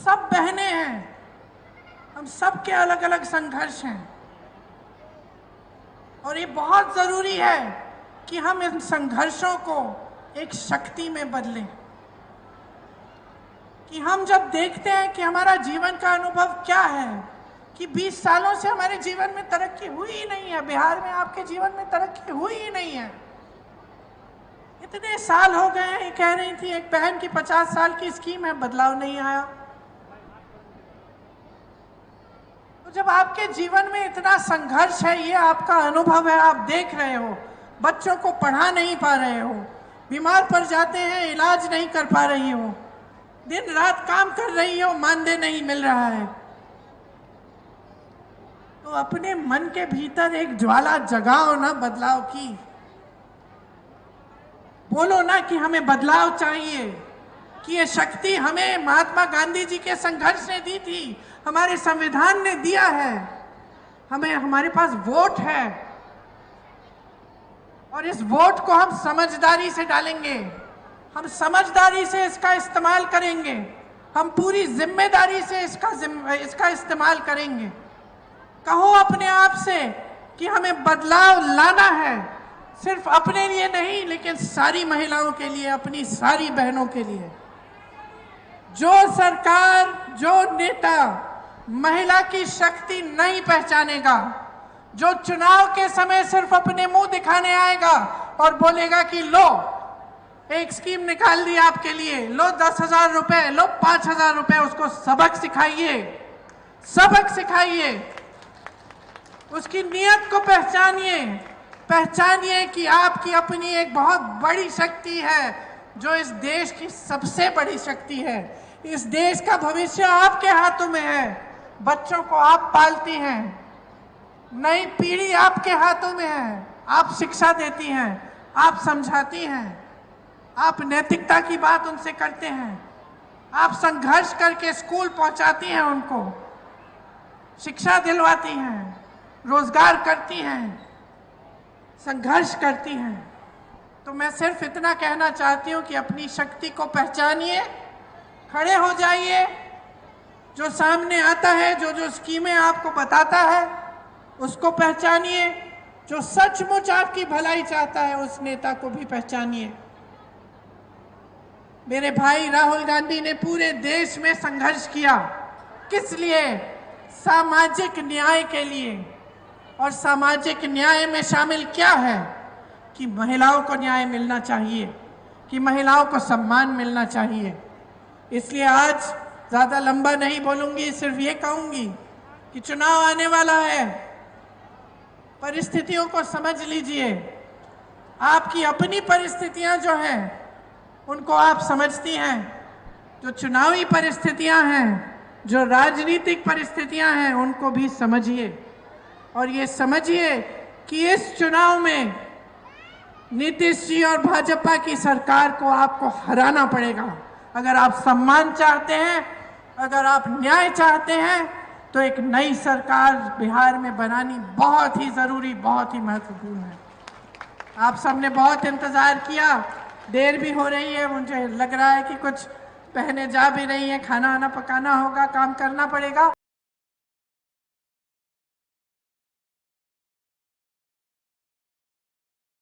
सब बहनें हैं, हम सब के अलग अलग संघर्ष हैं और ये बहुत ज़रूरी है कि हम इन संघर्षों को एक शक्ति में बदलें। कि हम जब देखते हैं कि हमारा जीवन का अनुभव क्या है, कि 20 सालों से हमारे जीवन में तरक्की हुई ही नहीं है, बिहार में आपके जीवन में तरक्की हुई ही नहीं है, इतने साल हो गए हैं। कह रही थी एक बहन की 50 साल की स्कीम है, बदलाव नहीं आया। तो जब आपके जीवन में इतना संघर्ष है, ये आपका अनुभव है, आप देख रहे हो, बच्चों को पढ़ा नहीं पा रहे हो, बीमार पड़ जाते हैं, इलाज नहीं कर पा रही हो, दिन रात काम कर रही हो, मानदेय नहीं मिल रहा है, तो अपने मन के भीतर एक ज्वाला जगाओ ना बदलाव की। बोलो ना कि हमें बदलाव चाहिए, कि ये शक्ति हमें महात्मा गांधी जी के संघर्ष ने दी थी, हमारे संविधान ने दिया है, हमें, हमारे पास वोट है और इस वोट को हम समझदारी से डालेंगे, हम समझदारी से इसका इस्तेमाल करेंगे, हम पूरी जिम्मेदारी से इसका इस्तेमाल करेंगे। कहो अपने आप से कि हमें बदलाव लाना है, सिर्फ अपने लिए नहीं लेकिन सारी महिलाओं के लिए, अपनी सारी बहनों के लिए। जो सरकार, जो नेता महिला की शक्ति नहीं पहचानेगा, जो चुनाव के समय सिर्फ अपने मुंह दिखाने आएगा और बोलेगा कि लो एक स्कीम निकाल दी आपके लिए, लो 10,000 रुपए, लो 5,000 रुपए, उसको सबक सिखाइए, सबक सिखाइए, उसकी नीयत को पहचानिए, पहचानिए कि आपकी अपनी एक बहुत बड़ी शक्ति है, जो इस देश की सबसे बड़ी शक्ति है। इस देश का भविष्य आपके हाथों में है, बच्चों को आप पालती हैं, नई पीढ़ी आपके हाथों में है, आप शिक्षा देती हैं, आप समझाती हैं, आप नैतिकता की बात उनसे करते हैं, आप संघर्ष करके स्कूल पहुंचाती हैं, उनको शिक्षा दिलवाती हैं, रोजगार करती हैं, संघर्ष करती हैं। तो मैं सिर्फ इतना कहना चाहती हूँ कि अपनी शक्ति को पहचानिए, खड़े हो जाइए, जो सामने आता है, जो जो स्कीमें आपको बताता है उसको पहचानिए, जो सचमुच आपकी भलाई चाहता है उस नेता को भी पहचानिए। मेरे भाई राहुल गांधी ने पूरे देश में संघर्ष किया, किस लिए? सामाजिक न्याय के लिए। और सामाजिक न्याय में शामिल क्या है? कि महिलाओं को न्याय मिलना चाहिए, कि महिलाओं को सम्मान मिलना चाहिए। इसलिए आज ज़्यादा लंबा नहीं बोलूँगी, सिर्फ ये कहूँगी कि चुनाव आने वाला है, परिस्थितियों को समझ लीजिए। आपकी अपनी परिस्थितियाँ जो हैं उनको आप समझती हैं, जो चुनावी परिस्थितियाँ हैं, जो राजनीतिक परिस्थितियाँ हैं उनको भी समझिए और ये समझिए कि इस चुनाव में नीतीश जी और भाजपा की सरकार को आपको हराना पड़ेगा। अगर आप सम्मान चाहते हैं, अगर आप न्याय चाहते हैं, तो एक नई सरकार बिहार में बनानी बहुत ही ज़रूरी, बहुत ही महत्वपूर्ण है। आप सबने बहुत इंतज़ार किया, देर भी हो रही है, मुझे लग रहा है कि कुछ बहनें जा भी रही हैं, खाना वाना पकाना होगा, काम करना पड़ेगा।